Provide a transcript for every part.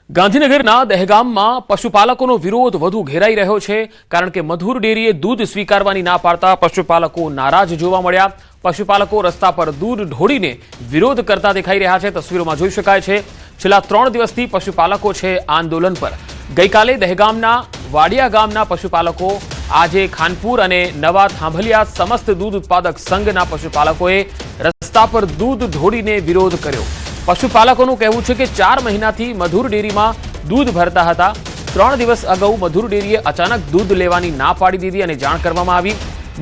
ગાંધીનગરના દહેગામમાં પશુપાલકોનો વિરોધ વધુ ઘેરાઈ રહ્યો છે કારણ કે મધુર ડેરીએ દૂધ સ્વીકારવાની ના પાડતા પશુપાલકો નારાજ જોવા મળ્યા। પશુપાલકો રસ્તા પર દૂધ ઢોળીને વિરોધ કરતા દેખાઈ રહ્યા છે। તસવીરોમાં જોઈ શકાય છે છેલ્લા 3 દિવસથી પશુપાલકો છે આંદોલન પર। ગઈકાલે દહેગામના વાડિયા ગામના પશુપાલકો આજે ખાનપુર અને નવા થાંભલિયા સમસ્ત દૂધ ઉત્પાદક સંઘના પશુપાલકોએ રસ્તા પર દૂધ ઢોળીને વિરોધ કર્યો। પશુપાલકોનું કહેવું છે કે 4 મહિનાથી મધુર ડેરીમાં દૂધ ભરતા હતા। 3 દિવસ અગાઉ મધુર ડેરીએ અચાનક દૂધ લેવાની ના પાડી દીધી અને જાણ કરવામાં આવી।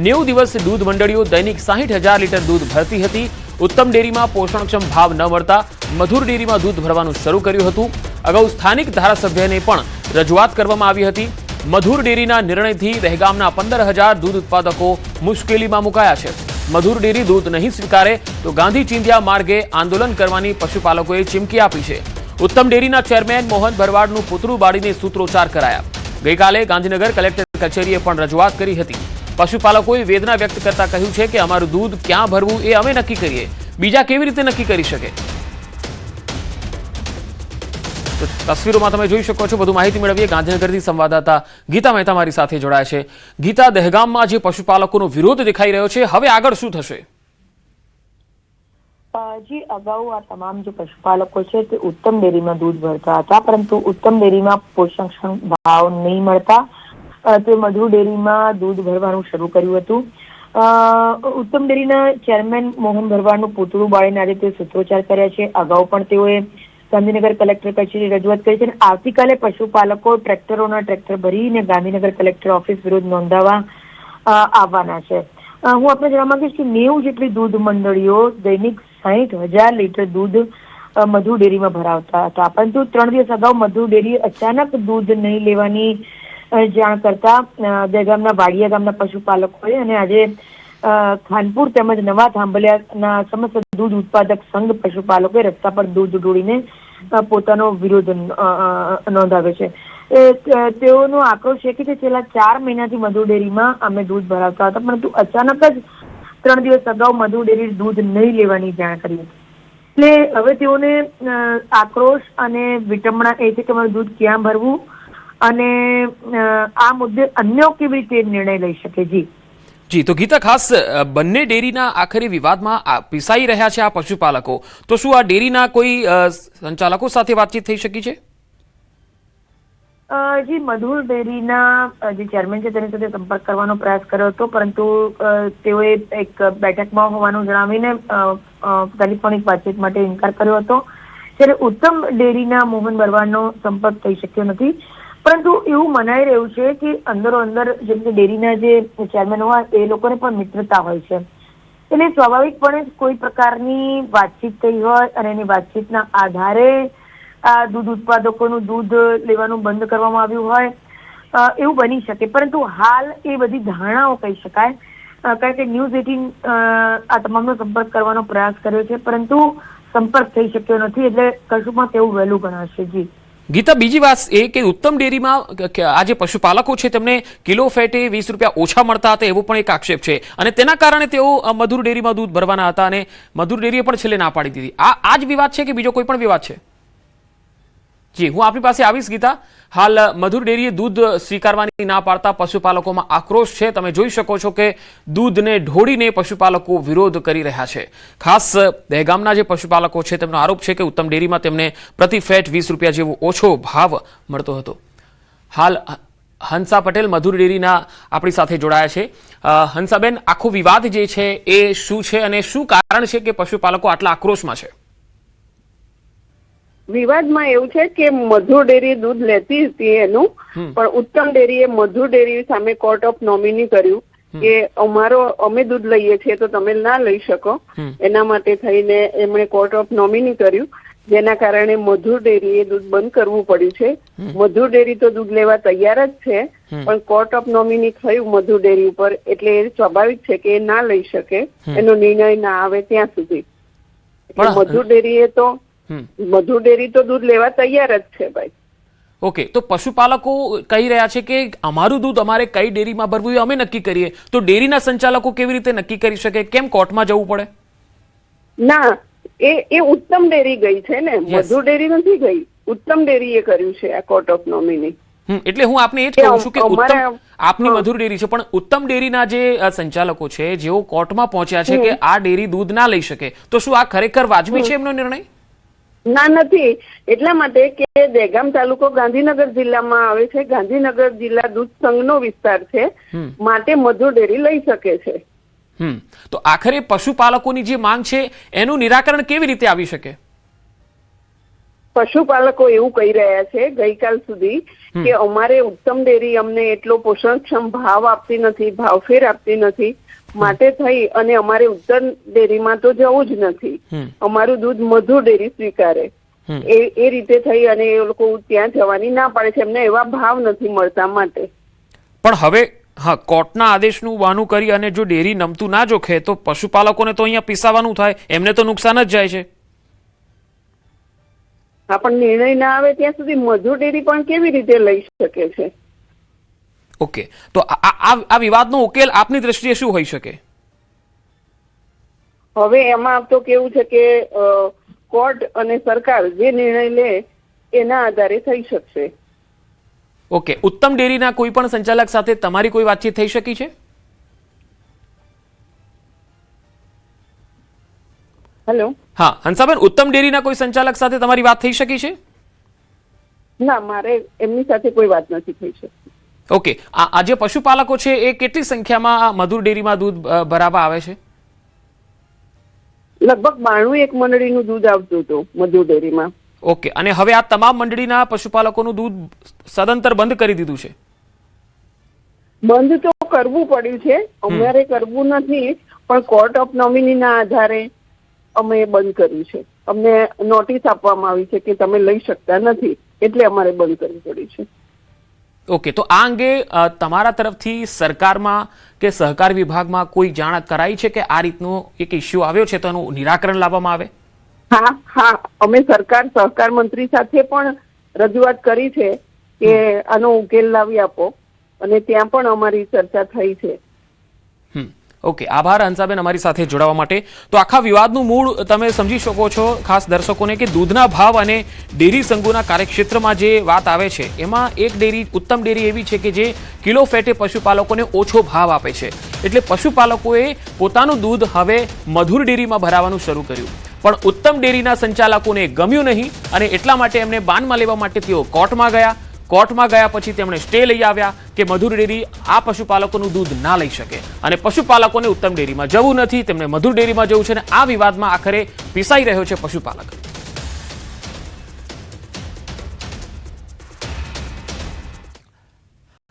90 દિવસ દૂધ મંડળીઓ દૈનિક 60,000 લીટર દૂધ ભરતી હતી। ઉત્તમ ડેરીમાં પોષણક્ષમ ભાવ ન મળતા મધુર ડેરીમાં દૂધ ભરવાનું શરૂ કર્યું હતું। અગાઉ સ્થાનિક ધારાસભ્યને પણ રજૂઆત કરવામાં આવી હતી। મધુર ડેરીના નિર્ણયથી દહેગામના 15,000 દૂધ ઉત્પાદકો મુશ્કેલીમાં મુકાયા છે। મધુર ડેરી દૂધ નહીં સ્વીકારે તો ગાંધી ચિંધ્યા માર્ગે આંદોલન કરવાની પશુપાલકોએ ચીમકી આપી છે। ઉત્તમ ડેરીના ચેરમેન મોહન ભરવાડનું પુતળું બાળીને સૂત્રોચ્ચાર કરાયા। ગઈકાલે ગાંધીનગર કલેક્ટર કચેરીએ પણ રજૂઆત કરી હતી। પશુપાલકોએ વેદના વ્યક્ત કરતા કહ્યું છે કે અમારું દૂધ ક્યાં ભરવું એ અમે નક્કી કરીએ, બીજા કેવી રીતે નક્કી કરી શકે। તસવીરોમાં તમે જોઈ શકો છો। વધુ માહિતી મેળવીએ ગાંધીનગરથી સંવાદદાતા ગીતા મહેતા મારી સાથે જોડાય છે। ગીતા, દહેગામમાં જે પશુપાલકોનો વિરોધ દેખાઈ રહ્યો છે, હવે આગળ શું થશે? जी अगाऊ आ तमाम जो पशुपालको छे ते उत्तम डेरी में दूध भरता था, परंतु उत्तम डेरी में पोषण भाव नहीं मळता ते मधुर डेरी में दूध भरवानुं शरू कर्युं हतुं। उत्तम डेरीना चेरमेन मोहन भरवाडनुं पुतळुं बाळीने आज ते सूत्रोच्चार कर्या छे। अगाऊ पण तेओए गांधीनगर कलेक्टर कचेरी रजूआत करी छे। आवतीकाले पशुपालको ट्रेक्टर भरीने गांधीनगर कलेक्टर ऑफिस विरुद्ध नोंधावा आववाना छे। હું આપણે જણાવવા માંગીશ કે 90 જેટલી દૂધ મંડળીઓ દૈનિક 60,000 લીટર દૂધ મધુર ડેરીમાં ભરાવતા હતા, પરંતુ 3 દિવસ અગાઉ મધુર ડેરીએ અચાનક દૂધ નહીં લેવાની જાણ કરતા દહેગામના વાડિયા ગામના પશુપાલકોએ અને આજે ખાનપુર તેમજ નવા થાંભલિયાના સમસ્ત દૂધ ઉત્પાદક સંઘ પશુપાલકોએ રસ્તા પર દૂધ ઢોળીને પોતાનો વિરોધ નોંધાવ્યો છે। તેઓનો આક્રોશ છે કે છેલ્લા 4 મહિનાથી મધુર ડેરીમાં અમે દૂધ ભરાવતા હતા, પરંતુ અચાનક જ 3 દિવસ અગાઉ મધુર ડેરી દૂધ નહીં લેવાની જાણ કરી હતી। એટલે હવે તેઓને આક્રોશ અને વિટંબણા એ છે કે અમારું દૂધ ક્યાં ભરવું અને આ મુદ્દે અન્યો કેવી રીતે નિર્ણય લઈ શકે। જી, તો ગીતા, ખાસ બંને ડેરીના આખરે વિવાદમાં પીસાઈ રહ્યા છે આ પશુપાલકો, તો શું આ ડેરીના કોઈ સંચાલકો સાથે વાતચીત થઈ શકી છે? जी मधुर डेरीना जे चेरमेन છે તેની સાથે સંપર્ક કરવાનો પ્રયાસ કર્યો હતો, પરંતુ તેઓએ એક બેઠકમાં હોવાનું જણાવીને ટેલિફોનિક વાતચીત માટે ઇનકાર કર્યો હતો। જ્યારે ઉત્તમ ડેરીના મોહન ભરવાડનો સંપર્ક થઈ શક્યો નથી, પરંતુ એવું મનાઈ રહ્યું છે કે અંદરો અંદર જેમ કે ડેરીના જે ચેરમેન હોય એ લોકોને પણ મિત્રતા હોય છે, એટલે સ્વાભાવિકપણે કોઈ પ્રકારની વાતચીત થઈ હોય અને એની વાતચીતના આધારે આ દૂધ ઉત્પાદકોનું દૂધ લેવાનું બંધ કરવામાં આવ્યું હોય એવું બની શકે। પરંતુ હાલ એ બધી ધારણાઓ કહી શકાય, કારણ કે ન્યૂઝ 18 આ તમામનો સંપર્ક કરવાનો પ્રયાસ કર્યો છે, પરંતુ સંપર્ક થઈ શક્યો નથી, એટલે કશું પણ તેવું વહેલું ગણાશે। જી ગીતા, બીજી વાત એ કે ઉત્તમ ડેરીમાં આ જે પશુપાલકો છે તેમને કિલો ફેટે 20 રૂપિયા ઓછા મળતા હતા એવો પણ એક આક્ષેપ છે, અને તેના કારણે તેઓ મધુર ડેરીમાં દૂધ ભરવાના હતા અને મધુર ડેરીએ પણ છેલ્લે ના પાડી દીધી। આ જ વિવાદ છે કે બીજો કોઈ પણ વિવાદ છે? જી, હું આપની પાસે આવીશ ગીતા। હાલ મધુર ડેરીએ દૂધ સ્વીકારવાની ના પાડતા પશુપાલકોમાં આક્રોશ છે। તમે જોઈ શકો છો કે દૂધને ઢોળીને પશુપાલકો વિરોધ કરી રહ્યા છે। ખાસ દહેગામના જે પશુપાલકો છે તેમનો આરોપ છે કે ઉત્તમ ડેરીમાં તેમને પ્રતિ ફેટ 20 રૂપિયા જેવો ઓછો ભાવ મળતો હતો। હાલ હંસા પટેલ મધુર ડેરીના આપણી સાથે જોડાયા છે। હંસાબેન, આખો વિવાદ જે છે એ શું છે અને શું કારણ છે કે પશુપાલકો આટલા આક્રોશમાં છે? વિવાદમાં એવું છે કે મધુર ડેરી દૂધ લેતી હતી એનું, પણ ઉત્તમ ડેરીએ મધુર ડેરી સામે કોર્ટ ઓફ નોમિની કર્યું કે અમે દૂધ લઈએ છીએ તો તમે ના લઈ શકો, એના માટે થઈને એમણે કોર્ટ ઓફ નોમિની કર્યું, જેના કારણે મધુર ડેરીએ દૂધ બંધ કરવું પડ્યું છે। મધુર ડેરી તો દૂધ લેવા તૈયાર જ છે, પણ કોર્ટ ઓફ નોમિની થયું મધુર ડેરી ઉપર, એટલે એ સ્વાભાવિક છે કે એ ના લઈ શકે, એનો નિર્ણય ના આવે ત્યાં સુધી। મધુર ડેરીએ તો મધુર ડેરી તો દૂધ લેવા તૈયાર જ છે ભાઈ। ઓકે, તો પશુપાલકો કહી રહ્યા છે કે અમારું દૂધ અમારે કઈ ડેરીમાં ભરવું એ અમે નક્કી કરીએ, તો ડેરીના સંચાલકો કેવી રીતે નક્કી કરી શકે? કેમ કોર્ટમાં જવું પડે? ના, એ ઉત્તમ ડેરી ગઈ છે ને, મધુર ડેરી નથી ગઈ। ઉત્તમ ડેરીએ કર્યું છે આ કોર્ટ ઓફ નોમિની. એટલે હું આપને એ જ કહું છું કે અમારે- આપની મધુર ડેરી છે, પણ ઉત્તમ ડેરીના જે સંચાલકો છે જેઓ કોર્ટમાં પહોંચ્યા છે કે આ ડેરી દૂધ ના લઈ શકે, તો શું આ ખરેખર વાજબી છે એમનો નિર્ણય? ના, નથી. એટલા માટે કે દહેગામ તાલુકો ગાંધીનગર જિલ્લામાં આવે છે. ગાંધીનગર જિલ્લા દૂધ સંઘનો વિસ્તાર છે, માટે મધુર ડેરી લઈ શકે છે. તો આખરે પશુપાલકોની જે માંગ છે એનું નિરાકરણ કેવી રીતે આવી શકે? પશુપાલકો એવું કહી રહ્યા છે ગઈકાલ સુધી કે અમારે ઉત્તમ ડેરી અમને એટલો પોષણક્ષમ ભાવ આપતી નથી, ભાવફેર આપતી નથી, માટે થઈ અને અમારે ઉત્તમ ડેરીમાં તો જવું જ નથી, અમારું દૂધ મધુર ડેરી સ્વીકારે, એ રીતે થઈ અને એ લોકો ત્યાં જવાની ના પાડે છે. એમને એવા ભાવ નથી મળતા માટે. પણ હવે કોર્ટના આદેશનું બહાનું કરી અને જો ડેરી નમતું ના જોખે તો પશુપાલકોને તો અહીંયા પીસાવાનું થાય, એમને તો નુકસાન જ જાય છે. પણ નિર્ણય ના આવે ત્યાં સુધી મધુર ડેરી પણ કેવી રીતે લઈ શકે છે? ઓકે, તો આ વિવાદનો ઉકેલ આપની દ્રષ્ટિએ શું હોઈ શકે? હવે એમાં તો કેવું છે કે કોર્ટ અને સરકાર જે નિર્ણય લે એના આધારે થઈ શકશે. ઓકે, ઉત્તમ ડેરીના કોઈ પણ સંચાલક સાથે તમારી કોઈ વાતચીત થઈ શકી છે? હેલો. હા હંસાબેન, ઉત્તમ ડેરીના કોઈ સંચાલક સાથે તમારી વાત થઈ શકી છે? ના, મારે એમની સાથે કોઈ વાત નથી થઈ શકતી. ઓકે, આ જે પશુપાલકો છે એ કેટલી સંખ્યામાં મધુર ડેરીમાં દૂધ ભરાવા આવે છે? લગભગ 92 મંડળીનું દૂધ આવતું હતું મધુર ડેરીમાં. ઓકે, અને હવે આ તમામ મંડળીના પશુપાલકોનું દૂધ સદંતર બંધ કરી દીધું છે? બંધ તો કરવું પડ્યું છે, અમારે કરવું નથી, પણ કોર્ટ ઓફ નોમિનીના આધારે અમે બંધ કર્યું છે. અમને નોટિસ આપવામાં આવી છે કે તમે લઈ શકતા નથી, એટલે અમારે બંધ કરવું પડ્યું છે. ઓકે, તો આ અંગે તમારા તરફથી સરકારમાં કે સહકાર વિભાગમાં કોઈ જાણ કરાઈ છે કે આ રીતનો એક ઇસ્યુ આવ્યો છે તો એનું નિરાકરણ લાવવામાં આવે? હા, અમે સહકાર મંત્રી સાથે પણ રજૂઆત કરી છે કે આનો ઉકેલ લાવી આપો, અને ત્યાં પણ અમારી ચર્ચા થઈ છે. ઓકે, આભાર હંસાબેન અમારી સાથે જોડાવા માટે. તો આખા વિવાદનું મૂળ તમે સમજી શકો છો ખાસ દર્શકોને કે દૂધના ભાવ અને ડેરી સંઘોના કાર્યક્ષેત્રમાં જે વાત આવે છે એમાં એક ડેરી ઉત્તમ ડેરી એવી છે કે જે કિલો ફેટે પશુપાલકોને ઓછો ભાવ આપે છે, એટલે પશુપાલકોએ પોતાનું દૂધ હવે મધુર ડેરીમાં ભરાવાનું શરૂ કર્યું, પણ ઉત્તમ ડેરીના સંચાલકોને ગમ્યું નહીં અને એટલા માટે એમને બાનમાં લેવા માટે તેઓ કોર્ટમાં ગયા. કોર્ટમાં ગયા પછી તેમણે સ્ટે લઈ આવ્યા કે મધુર ડેરી આ પશુપાલકોનું દૂધ ના લઈ શકે અને પશુપાલકોને ઉત્તમ ડેરીમાં જવું નથી, તેમને મધુર ડેરીમાં જવું છે અને આ વિવાદમાં આખરે પીસાઈ રહ્યો છે પશુપાલક.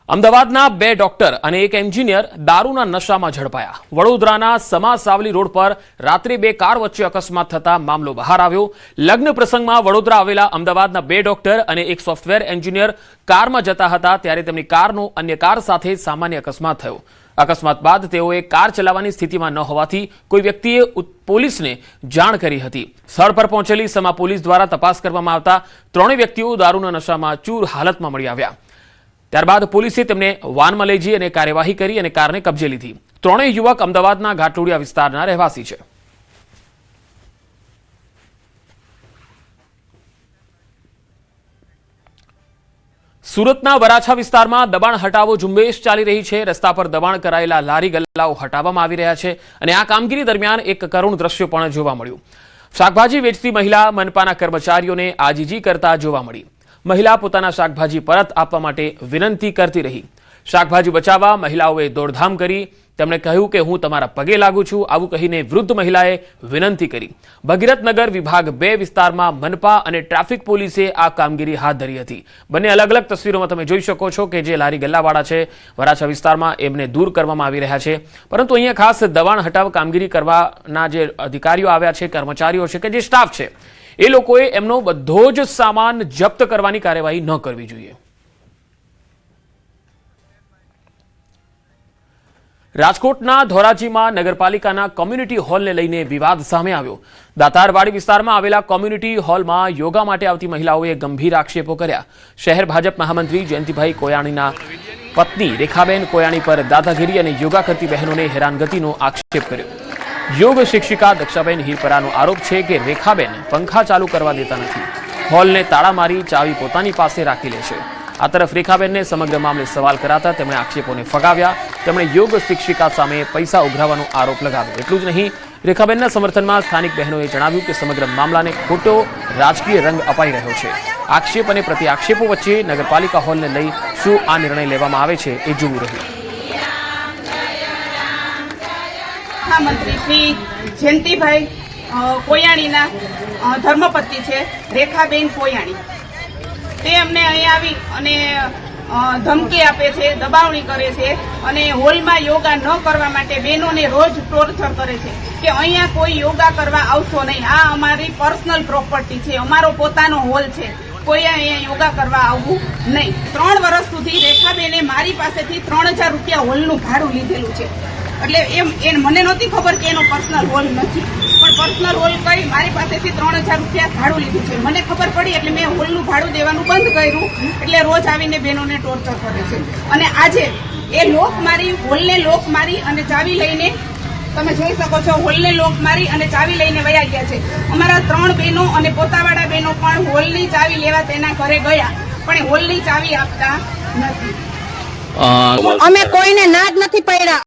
અમદાવાદના 2 ડોક્ટર અને એક એન્જિનિયર દારૂના નશામાં ઝડપાયા. વડોદરાના સમા સાવલી રોડ પર રાત્રે 2 કાર વચ્ચે અકસ્માત થતા મામલો બહાર આવ્યો. લગ્ન પ્રસંગમાં વડોદરા આવેલા અમદાવાદના 2 ડોક્ટર અને એક સોફ્ટવેર એન્જિનિયર કારમાં જતા હતા ત્યારે તેમની કારનો અન્ય કાર સાથે સામાન્ય અકસ્માત થયો. અકસ્માત બાદ તેઓએ કાર ચલાવવાની સ્થિતિમાં ન હોવાથી કોઈ વ્યક્તિએ પોલીસને જાણ કરી હતી. સ્થળ પર પહોંચેલી સમા પોલીસ દ્વારા તપાસ કરવામાં આવતા 3 વ્યક્તિઓ દારૂના નશામાં ચૂર હાલતમાં મળી આવ્યા. ત્યારબાદ પોલીસે તેમને વાનમાં લઈ જઈ અને કાર્યવાહી કરી અને કારને કબજે લીધી. 3 યુવક અમદાવાદના ઘાટલોડિયા વિસ્તારના રહેવાસી છે. સુરતના વરાછા વિસ્તારમાં દબાણ હટાવો ઝુંબેશ ચાલી રહી છે. રસ્તા પર દબાણ કરાયેલા લારી ગલ્લાઓ હટાવવામાં આવી રહ્યા છે અને આ કામગીરી દરમિયાન એક કરુણ દ્રશ્ય પણ જોવા મળ્યું. શાકભાજી વેચતી મહિલા મનપાના કર્મચારીઓને આજીજી કરતા જોવા મળી. મહિલા પોતાના શાકભાજી પરત આપવા માટે વિનંતી કરતી રહી. શાકભાજી બચાવવા મહિલાઓએ દોડધામ કરી. તેમણે કહ્યું કે હું તમારા પગે લાગુ છું, આવું કહીને વૃદ્ધ મહિલાએ વિનંતી કરી. ભગીરથનગર વિભાગ 2 વિસ્તારમાં મનપા અને ટ્રાફિક પોલીસે આ કામગીરી હાથ ધરી હતી. બંને અલગ અલગ તસવીરોમાં તમે જોઈ શકો છો કે જે લારી ગલ્લાવાળા છે વરાછા વિસ્તારમાં એમને દૂર કરવામાં આવી રહ્યા છે, પરંતુ અહીંયા ખાસ દબાણ હટાવ કામગીરી કરવાના જે અધિકારીઓ આવ્યા છે, કર્મચારીઓ છે કે જે સ્ટાફ છે, એ લોકોએ એમનો બધો જ સામાન જપ્ત કરવાની કાર્યવાહી ન કરવી જોઈએ. રાજકોટના ધોરાજીમાં નગરપાલિકાના કોમ્યુનિટી હોલને લઈને વિવાદ સામે આવ્યો. દાતારવાડી વિસ્તારમાં આવેલા કોમ્યુનિટી હોલમાં યોગા માટે આવતી મહિલાઓએ ગંભીર આક્ષેપો કર્યા. શહેર ભાજપ મહામંત્રી જયંતિભાઈ કોયાણીના પત્ની રેખાબેન કોયાણી પર દાદાગીરી અને યોગા કરતી બહેનોને હેરાનગતિનો આક્ષેપ કર્યો. યોગ શિક્ષિકા દક્ષાબેન હિરપરાનો આરોપ છે કે રેખાબેન પંખા ચાલુ કરવા દેતા નથી. હોલને તાળા મારી ચાવી પોતાની પાસે રાખી લે છે। આ તરફ રેખાબેનને સમગ્ર મામલે સવાલ કરાતા તેમણે આક્ષેપોને ફગાવ્યા। તેમણે યોગ શિક્ષિકા સામે પૈસા ઉઘરાવવાનો આરોપ લગાવ્યો। એટલું જ નહીં, રેખાબેનના સમર્થનમાં સ્થાનિક બહેનોએ જણાવ્યું કે સમગ્ર મામલાને ખોટો રાજકીય રંગ અપાઈ રહ્યો છે। આક્ષેપ અને પ્રતિઆક્ષેપો વચ્ચે નગરપાલિકા હોલને લઈ શું આ નિર્ણય લેવામાં આવે છે એ જોવું રહ્યું। મંત્રી શ્રી જયંતિભાઈ કોયાણીના ધર્મપત્ની છે રેખાબેન કોયાણી, તે અમને અહીંયા આવી અને ધમકી આપે છે, દબાવણી કરે છે અને હોલમાં યોગા ન કરવા માટે બહેનોને રોજ ટોર્ચર કરે છે કે અહીંયા કોઈ યોગા કરવા આવશો નહીં, આ અમારી પર્સનલ પ્રોપર્ટી છે, અમારો પોતાનો હોલ છે, કોઈ અહીંયા યોગા કરવા આવવું નહીં। 3 વર્ષ સુધી રેખાબેને મારી પાસેથી 3000 રૂપિયા હોલનું ભાડું લીધેલું છે। એટલે એમ મને નહોતી ખબર કે એનો પર્સનલ હોલ નથી, પણ પર્સનલ હોલ કરી મારી પાસેથી 3000 રૂપિયા ભાડું લીધું છે। મને ખબર પડી એટલે મેં હોલનું ભાડું દેવાનું બંધ કર્યું, એટલે રોજ આવીને બહેનોને ટોર્ચર કરે છે। અને આજે એ લોક મારી, હોલને લોક મારી અને ચાવી લઈને, તમે જોઈ શકો છો, હોલને લોક મારી અને ચાવી લઈને વયા ગયા છે। અમારા 3 બહેનો અને પોતાવાળા બહેનો પણ હોલની ચાવી લેવા તેના ઘરે ગયા, પણ હોલની ચાવી આપતા નથી। અમે કોઈને ના જ નથી પાડ્યા।